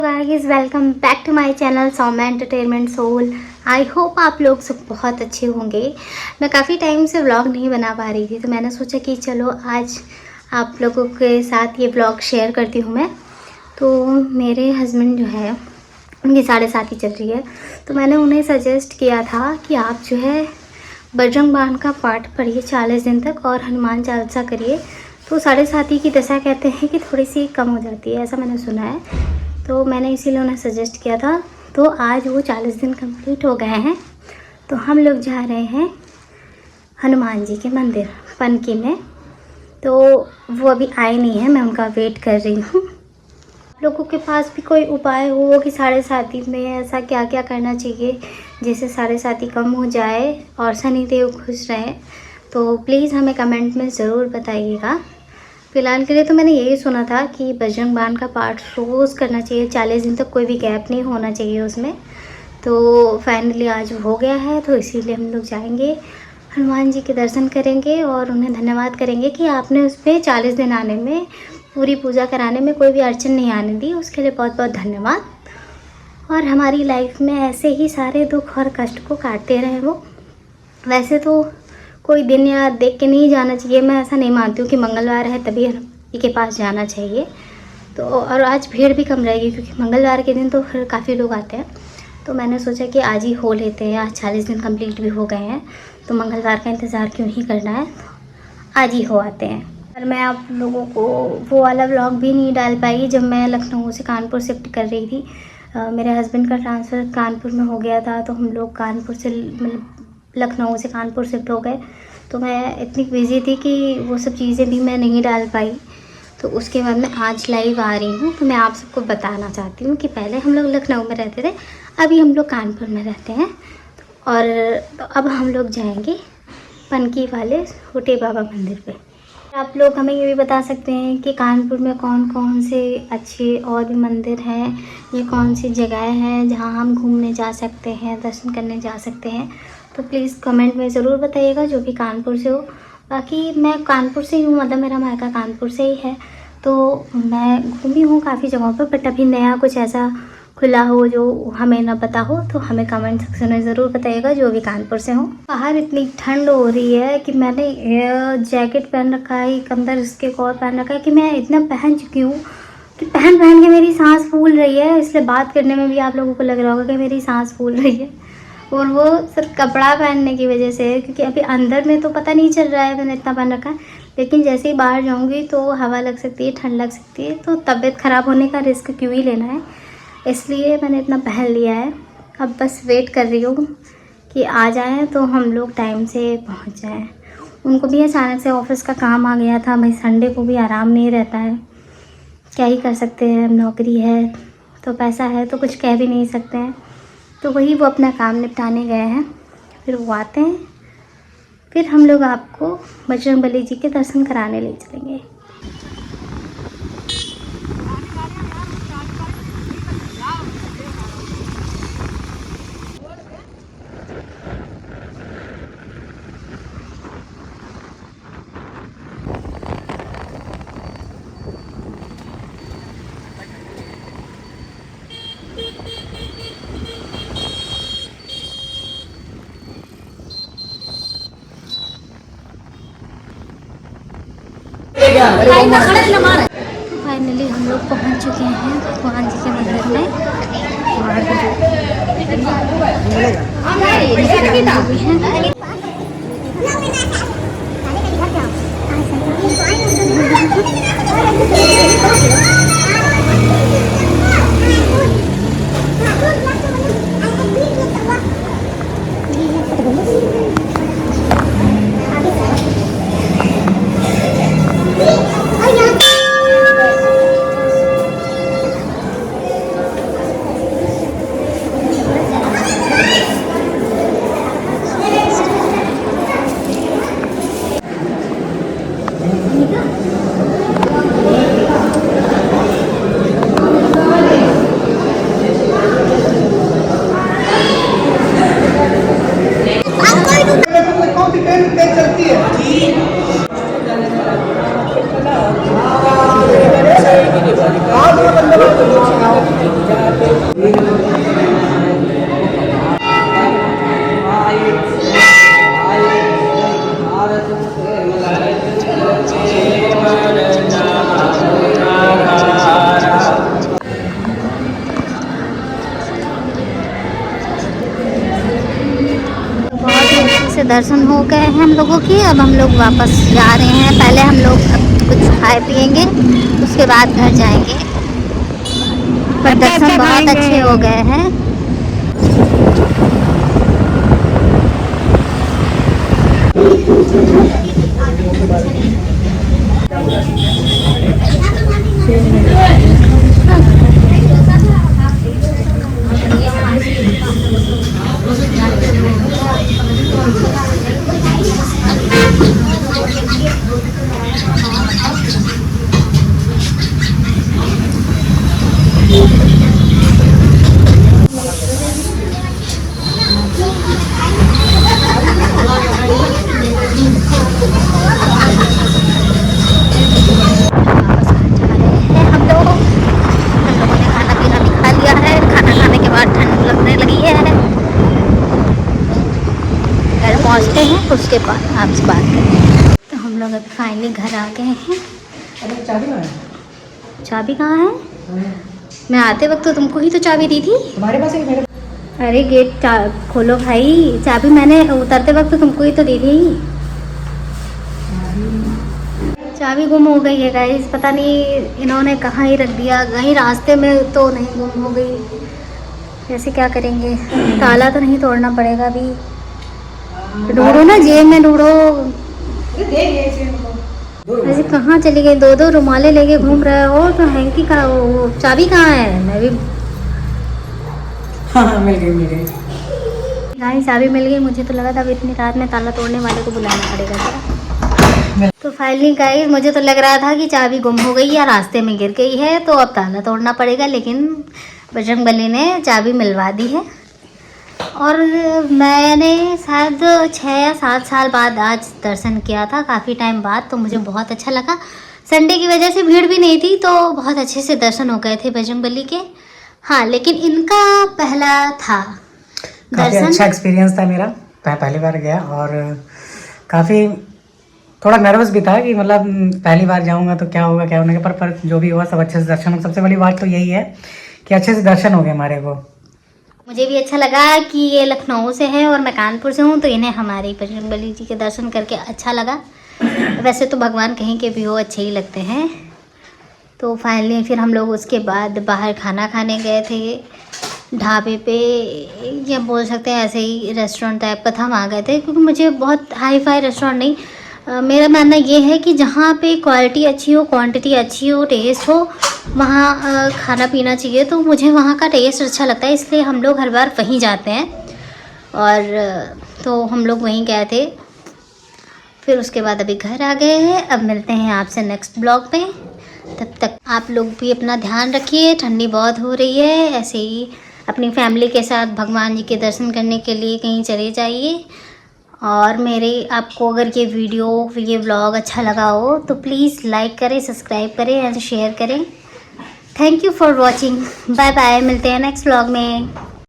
Guys welcome back to my channel Saumya entertainment soul. I hope आप लोग सब बहुत अच्छे होंगे। मैं काफ़ी टाइम से व्लॉग नहीं बना पा रही थी, तो मैंने सोचा कि चलो आज आप लोगों के साथ ये व्लॉग शेयर करती हूँ मैं। तो मेरे हस्बैंड जो है उनकी 7:30 चल रही है, तो मैंने उन्हें सजेस्ट किया था कि आप जो है बजरंग बाण का पाठ पढ़िए 40 दिन तक और हनुमान चालीसा करिए। तो 7:30 की दशा कहते हैं कि थोड़ी सी कम हो जाती है, ऐसा मैंने सुना है। तो मैंने इसीलिए उन्हें सजेस्ट किया था। तो आज वो 40 दिन कंप्लीट हो गए हैं, तो हम लोग जा रहे हैं हनुमान जी के मंदिर पनकी में। तो वो अभी आए नहीं है, मैं उनका वेट कर रही हूँ। लोगों के पास भी कोई उपाय हो कि 7:30 में ऐसा क्या क्या करना चाहिए जिससे 7:30 कम हो जाए और शनिदेव खुश रहें, तो प्लीज़ हमें कमेंट में ज़रूर बताइएगा। फ़िलहाल के लिए तो मैंने यही सुना था कि बजरंग बाण का पाठ रोज़ करना चाहिए, 40 दिन तक कोई भी गैप नहीं होना चाहिए उसमें। तो फाइनली आज हो गया है, तो इसीलिए हम लोग जाएंगे, हनुमान जी के दर्शन करेंगे और उन्हें धन्यवाद करेंगे कि आपने उस पर 40 दिन आने में, पूरी पूजा कराने में कोई भी अड़चन नहीं आने दी। उसके लिए बहुत बहुत धन्यवाद। और हमारी लाइफ में ऐसे ही सारे दुख और कष्ट को काटते रहे वो। वैसे तो कोई दिन या देख के नहीं जाना चाहिए, मैं ऐसा नहीं मानती हूँ कि मंगलवार है तभी हनुमान के पास जाना चाहिए। तो और आज भीड़ भी कम रहेगी क्योंकि मंगलवार के दिन तो फिर काफ़ी लोग आते हैं। तो मैंने सोचा कि आज ही हो लेते हैं, आज 40 दिन कंप्लीट भी हो गए हैं, तो मंगलवार का इंतज़ार क्यों ही करना है, तो आज ही हो आते हैं। और मैं आप लोगों को वो वाला व्लॉग भी नहीं डाल पाई जब मैं लखनऊ से कानपुर शिफ्ट कर रही थी। मेरे हस्बैंड का ट्रांसफ़र कानपुर में हो गया था, तो हम लोग कानपुर से लखनऊ से कानपुर शिफ्ट हो गए। तो मैं इतनी बिज़ी थी कि वो सब चीज़ें भी मैं नहीं डाल पाई। तो उसके बाद मैं आज लाइव आ रही हूँ। तो मैं आप सबको बताना चाहती हूँ कि पहले हम लोग लखनऊ में रहते थे, अभी हम लोग कानपुर में रहते हैं। और तो अब हम लोग जाएंगे पनकी वाले छोटे बाबा मंदिर पे। आप लोग हमें ये भी बता सकते हैं कि कानपुर में कौन कौन से अच्छे और भी मंदिर हैं, ये कौन सी जगह हैं जहाँ हम घूमने जा सकते हैं, दर्शन करने जा सकते हैं। तो प्लीज़ कमेंट में ज़रूर बताइएगा जो भी कानपुर से हो। बाकी मैं कानपुर से ही हूँ, मतलब मेरा मायका कानपुर से ही है। तो मैं घूमी हूँ काफ़ी जगहों पर, बट अभी नया कुछ ऐसा खुला हो जो हमें ना पता हो तो हमें कमेंट सेक्शन में ज़रूर बताइएगा जो भी कानपुर से हो। बाहर इतनी ठंड हो रही है कि मैंने जैकेट पहन रखा है, एक अंदर इसके एक और पहन रखा है कि मैं इतना पहन चुकी हूँ कि पहन पहन के मेरी सांस फूल रही है। इसलिए बात करने में भी आप लोगों को लग रहा होगा कि मेरी सांस फूल रही है, और वो सिर्फ कपड़ा पहनने की वजह से है, क्योंकि अभी अंदर में तो पता नहीं चल रहा है मैंने इतना पहन रखा है, लेकिन जैसे ही बाहर जाऊंगी तो हवा लग सकती है, ठंड लग सकती है, तो तबीयत ख़राब होने का रिस्क क्यों ही लेना है, इसलिए मैंने इतना पहन लिया है। अब बस वेट कर रही हूँ कि आ जाएँ तो हम लोग टाइम से पहुँच जाएँ। उनको भी अचानक से ऑफिस का काम आ गया था, भाई संडे को भी आराम नहीं रहता है, क्या ही कर सकते हैं, नौकरी है तो पैसा है तो कुछ कह भी नहीं सकते हैं। तो वही वो अपना काम निपटाने गए हैं, फिर वो आते हैं, फिर हम लोग आपको बजरंगबली जी के दर्शन कराने ले चलेंगे। फाइनली हम लोग पहुंच चुके हैं भगवान जी के मंदिर में। से दर्शन हो गए हैं हम लोगों के। अब हम लोग वापस जा रहे हैं। पहले हम लोग कुछ खाए पिएंगे, उसके बाद घर जाएंगे। पर दर्शन बहुत अच्छे हो गए हैं। पहुँचते हैं उसके बाद आपसे बात करेंगे। तो हम लोग अभी फाइनली घर आ गए हैं। चाबी कहाँ है? मैं आते वक्त तो तुमको ही तो चाबी दी थी। तुम्हारे पास है मेरे? अरे गेट खोलो भाई। चाबी मैंने उतरते वक्त तो तुमको ही तो दी थी। चाबी गुम हो गई है गाइस। पता नहीं इन्होंने कहाँ ही रख दिया, कहीं रास्ते में तो नहीं गुम हो गई। ऐसे क्या करेंगे? ताला तो नहीं तोड़ना पड़ेगा अभी। ढूंढो ना, जेब में ढूंढो। ऐसे कहाँ चली गई? दो रुमाले लेके घूम रहे हो तो हैंकी का वो चाबी कहाँ है? मैं भी हाँ मिल गई। गाइस चाबी मिल गई। मुझे तो लगा था अब इतनी रात में ताला तोड़ने वाले को बुलाना पड़ेगा जरा। तो फाइनली गाइस मुझे तो लग रहा था कि चाबी गुम हो गई या रास्ते में गिर गई है तो अब ताला तोड़ना पड़ेगा, लेकिन बजरंगबली ने चाबी मिलवा दी है। और मैंने शायद 6 या 7 साल बाद आज दर्शन किया था, काफ़ी टाइम बाद। तो मुझे बहुत अच्छा लगा। संडे की वजह से भीड़ भी नहीं थी तो बहुत अच्छे से दर्शन हो गए थे बजरंगबली के। हाँ, लेकिन इनका पहला था दर्शन। अच्छा एक्सपीरियंस था मेरा। पहली बार गया और काफ़ी थोड़ा नर्वस भी था कि मतलब पहली बार जाऊंगा तो क्या होगा क्या होने का। पर जो भी हुआ सब अच्छे से दर्शन। सबसे बड़ी बात तो यही है कि अच्छे से दर्शन हो गए हमारे को। मुझे भी अच्छा लगा कि ये लखनऊ से है और मैं कानपुर से हूँ, तो इन्हें हमारे बजरंगबली जी के दर्शन करके अच्छा लगा। वैसे तो भगवान कहीं के भी हो अच्छे ही लगते हैं। तो फाइनली फिर हम लोग उसके बाद बाहर खाना खाने गए थे ढाबे पे, या बोल सकते हैं ऐसे ही रेस्टोरेंट टाइप का था, वहाँ गए थे। क्योंकि मुझे बहुत हाई फाई रेस्टोरेंट नहीं, मेरा मानना ये है कि जहाँ पे क्वालिटी अच्छी हो, क्वांटिटी अच्छी हो, टेस्ट हो, वहाँ खाना पीना चाहिए। तो मुझे वहाँ का टेस्ट अच्छा लगता है, इसलिए हम लोग हर बार वहीं जाते हैं। और तो हम लोग वहीं गए थे। फिर उसके बाद अभी घर आ गए हैं। अब मिलते हैं आपसे नेक्स्ट ब्लॉग पे। तब तक आप लोग भी अपना ध्यान रखिए। ठंडी बहुत हो रही है। ऐसे ही अपनी फैमिली के साथ भगवान जी के दर्शन करने के लिए कहीं चले जाइए। और मेरे आपको अगर ये वीडियो ये व्लॉग अच्छा लगा हो तो प्लीज़ लाइक करें, सब्सक्राइब करें एंड शेयर करें। Thank you for watching. Bye bye. मिलते हैं नेक्स्ट व्लॉग में।